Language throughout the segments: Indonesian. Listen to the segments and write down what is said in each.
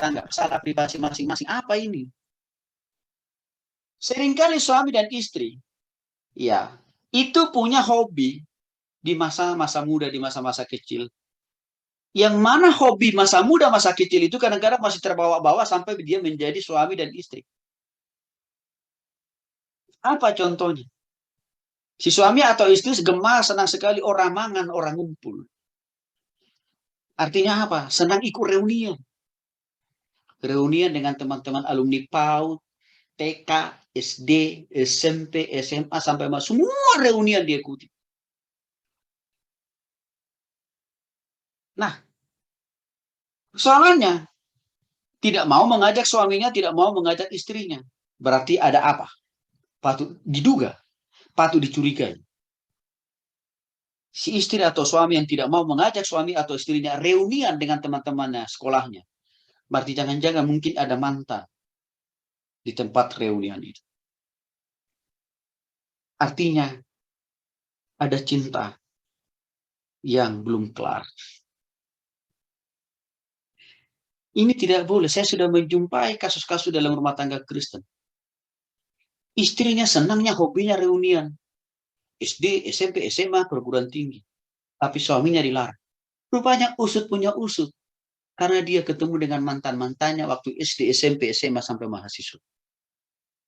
tangga, masalah privasi masing-masing. Apa ini? Seringkali suami dan istri, ya, itu punya hobi di masa-masa muda, di masa-masa kecil. Yang mana hobi masa muda, masa kecil itu kadang-kadang masih terbawa-bawa sampai dia menjadi suami dan istri. Apa contohnya? Si suami atau istri gemar senang sekali orang mangan, orang ngumpul. Artinya apa? Senang ikut reunian. Reunian dengan teman-teman alumni PAUD, TK, SD, SMP, SMA, sampai semua reunian dia ikuti. Nah, soalnya tidak mau mengajak suaminya, tidak mau mengajak istrinya. Berarti ada apa? Patut diduga, patut dicurigai. Si istri atau suami yang tidak mau mengajak suami atau istrinya reunian dengan teman-temannya sekolahnya. Berarti jangan-jangan mungkin ada mantan di tempat reunian itu. Artinya ada cinta yang belum kelar. Ini tidak boleh. Saya sudah menjumpai kasus-kasus dalam rumah tangga Kristen. Istrinya senangnya, hobinya reunian. SD, SMP, SMA, perguruan tinggi. Tapi suaminya dilarang. Rupanya usut punya usut. Karena dia ketemu dengan mantan-mantannya waktu SD, SMP, SMA, sampai mahasiswa.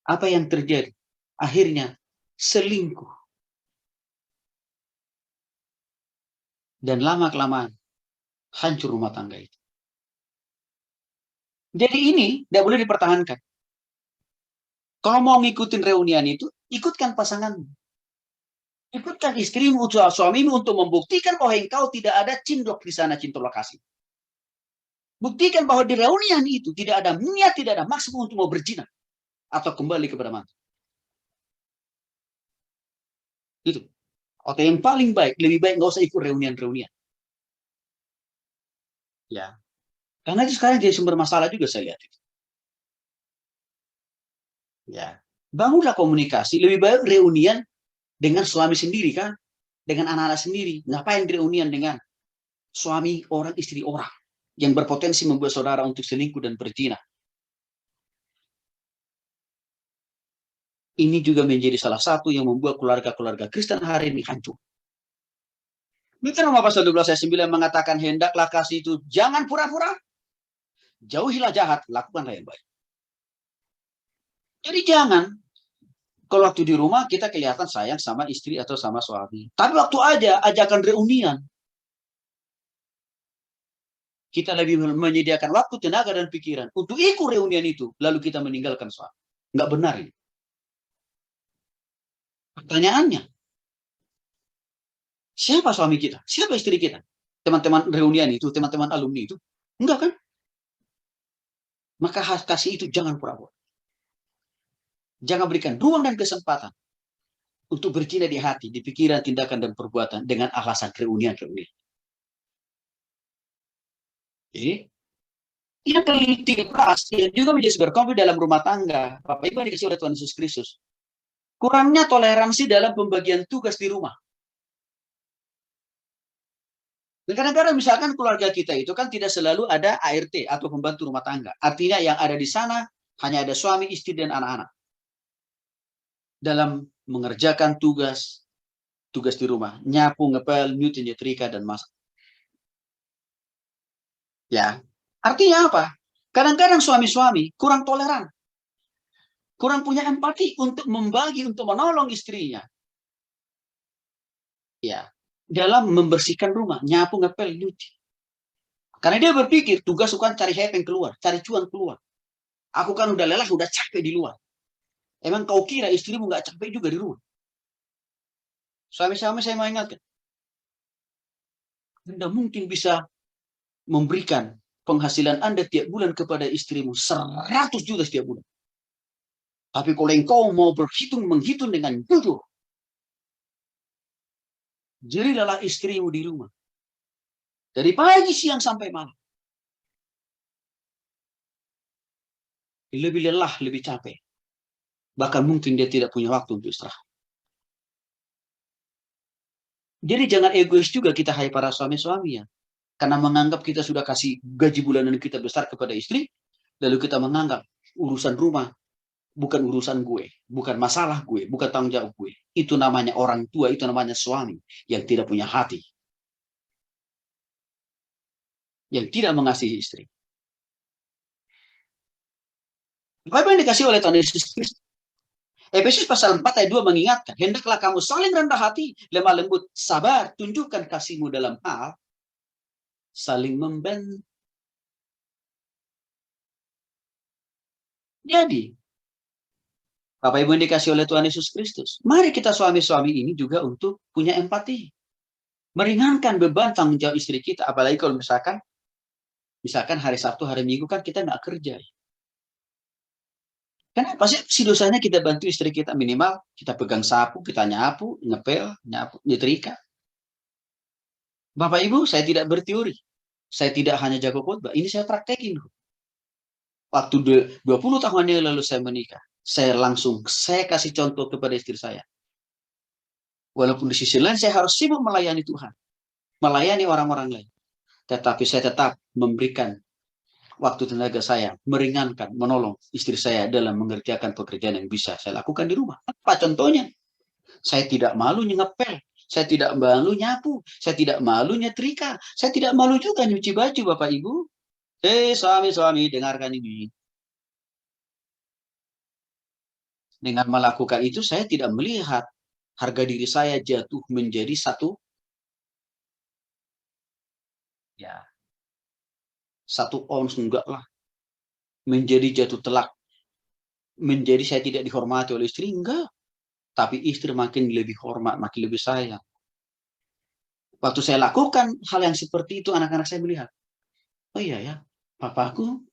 Apa yang terjadi? Akhirnya selingkuh. Dan lama-kelamaan hancur rumah tangga itu. Jadi ini tidak boleh dipertahankan. Kalau mau ngikutin reunian itu, ikutkan pasanganmu. Ikutkan istrimu, suamimu untuk membuktikan bahwa engkau tidak ada cindok di sana, cinta lokasi. Buktikan bahwa di reunian itu tidak ada niat, tidak ada maksud untuk mau berzina atau kembali kepada mantan. Itu. Atau yang paling baik, lebih baik nggak usah ikut reunian-reunian. Ya, karena itu sekarang jadi sumber masalah juga saya lihat itu. Ya, bangunlah komunikasi. Lebih baik reunian dengan suami sendiri kan, dengan anak-anak sendiri. Ngapain reunian dengan suami orang, istri orang yang berpotensi membuat saudara untuk selingkuh dan berzina. Ini juga menjadi salah satu yang membuat keluarga-keluarga Kristen hari ini hancur. Maka Roma pasal 12 ayat 9 mengatakan, hendaklah kasih itu jangan pura-pura, jauhilah jahat, lakukanlah yang baik. Jadi jangan, kalau waktu di rumah kita kelihatan sayang sama istri atau sama suami. Tapi waktu aja ajakan reunian, kita lebih menyediakan waktu, tenaga, dan pikiran untuk ikut reunian itu, lalu kita meninggalkan suami. Nggak benar ini. Pertanyaannya, siapa suami kita? Siapa istri kita? Teman-teman reunian itu, teman-teman alumni itu? Enggak kan? Maka kasih itu jangan pura-pura. Jangan berikan ruang dan kesempatan untuk berzina di hati, di pikiran, tindakan, dan perbuatan dengan alasan reunian-reunian. Jadi, yang ke-13 yang juga menjadi berkonflik dalam rumah tangga, Bapak Ibu yang dikasih oleh Tuhan Yesus Kristus, kurangnya toleransi dalam pembagian tugas di rumah. Dan kadang-kadang misalkan keluarga kita itu kan tidak selalu ada ART atau pembantu rumah tangga. Artinya yang ada di sana hanya ada suami, istri, dan anak-anak. Dalam mengerjakan tugas di rumah. Nyapu, ngepel, nyuci, nyetrika, dan masak. Ya, artinya apa? Kadang-kadang suami-suami kurang toleran. Kurang punya empati untuk membagi, untuk menolong istrinya. Ya, dalam membersihkan rumah, nyapu, ngepel, nyuci. Karena dia berpikir tugas bukan cari hepeng keluar, cari cuan keluar. Aku kan udah lelah, udah capek di luar. Emang kau kira istrimu nggak capek juga di rumah? Suami-suami saya mau ingatkan. Anda mungkin bisa memberikan penghasilan Anda tiap bulan kepada istrimu 100 juta setiap bulan. Tapi kalau engkau mau menghitung dengan jujur, jadilah istrimu di rumah. Dari pagi, siang, sampai malam. Lebih lelah, lebih capek. Bahkan mungkin dia tidak punya waktu untuk istirahat. Jadi jangan egois juga kita, hai para suami-suami ya. Karena menganggap kita sudah kasih gaji bulanan kita besar kepada istri, Lalu kita menganggap urusan rumah bukan urusan gue, bukan masalah gue, bukan tanggung jawab gue. Itu namanya orang tua, itu namanya suami yang tidak punya hati, yang tidak mengasihi istri. Apa yang dikasih oleh Tuhan Yesus Kristus? Efesus pasal 4 ayat 2 mengingatkan, hendaklah kamu saling rendah hati, lemah lembut, sabar, tunjukkan kasihmu dalam hal saling membantu. Jadi, Bapak Ibu yang dikasih oleh Tuhan Yesus Kristus, mari kita suami-suami ini juga untuk punya empati. Meringankan beban tanggung jawab istri kita, apalagi kalau misalkan hari Sabtu, hari Minggu kan kita nggak kerja. Kenapa sih si dosanya kita bantu istri kita, minimal kita pegang sapu, kita nyapu, ngepel, nyapu, nyetrika. Bapak Ibu, saya tidak berteori. Saya tidak hanya jago khotbah, ini saya praktekin. Waktu 20 tahun yang lalu saya menikah, saya kasih contoh kepada istri saya. Walaupun di sisi lain saya harus sibuk melayani Tuhan, melayani orang-orang lain. Tetapi saya tetap memberikan waktu tenaga saya, meringankan, menolong istri saya dalam mengerjakan pekerjaan yang bisa saya lakukan di rumah. Apa contohnya? Saya tidak malu ngepel, saya tidak malu nyapu, saya tidak malu nyetrika, saya tidak malu juga nyuci baju, Bapak Ibu. Suami-suami, dengarkan ini. Dengan melakukan itu, saya tidak melihat harga diri saya jatuh menjadi satu ons, enggak lah. Menjadi jatuh telak. Menjadi saya tidak dihormati oleh istri, enggak. Tapi istri makin lebih hormat, makin lebih sayang. Waktu saya lakukan hal yang seperti itu, anak-anak saya melihat, oh iya ya, papaku,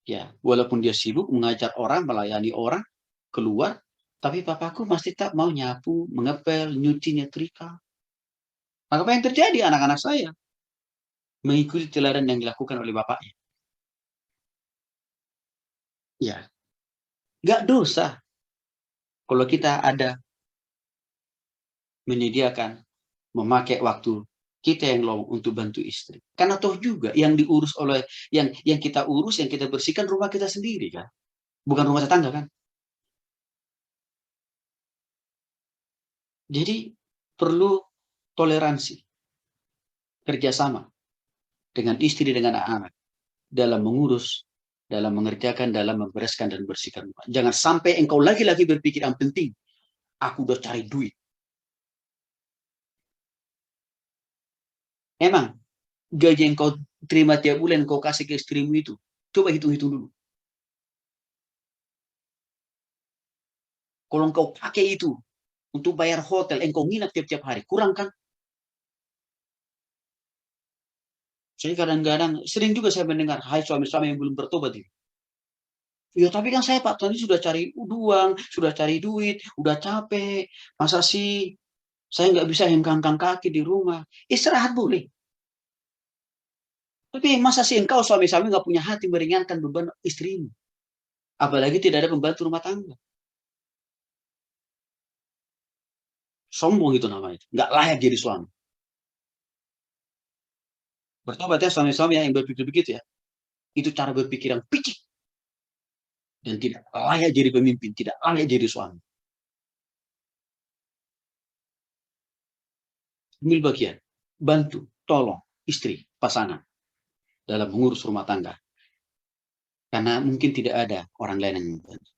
ya, walaupun dia sibuk mengajar orang, melayani orang, keluar, tapi papaku masih tetap mau nyapu, mengepel, nyuci, nyetrika. Maka apa yang terjadi? Anak-anak saya mengikuti teladan yang dilakukan oleh bapaknya. Ya, nggak dosa kalau kita ada menyediakan, memakai waktu kita yang long untuk bantu istri. Karena toh juga yang diurus oleh, yang kita urus, yang kita bersihkan rumah kita sendiri kan. Bukan rumah tetangga kan. Jadi perlu toleransi, kerjasama dengan istri, dengan anak-anak dalam mengurus, dalam mengerjakan, dalam membereskan dan bersihkan rumah. Jangan sampai engkau lagi-lagi berpikir yang penting, aku udah cari duit. Emang gaji yang kau terima tiap bulan kau kasih ke istrimu itu, coba hitung-hitung dulu. Kalau engkau pakai itu untuk bayar hotel, engkau nginap tiap-tiap hari, kurang kan? Saya kadang-kadang, sering juga saya mendengar, hai suami-suami yang belum bertobat ini. Ya tapi kan saya Pak tadi sudah cari uang, sudah cari duit, udah capek. Masa sih saya nggak bisa hengkang kaki di rumah? Istirahat boleh. Tapi masa sih engkau suami-suami nggak punya hati meringankan beban istrimu? Apalagi tidak ada pembantu rumah tangga. Sombong itu namanya. Nggak layak jadi suami. Bertobat ya suami-suami yang berpikir begitu ya. Itu cara berpikir yang picik. Dan tidak layak jadi pemimpin, tidak layak jadi suami. Ambil bagian. Bantu, tolong istri, pasangan dalam mengurus rumah tangga. Karena mungkin tidak ada orang lain yang membantu.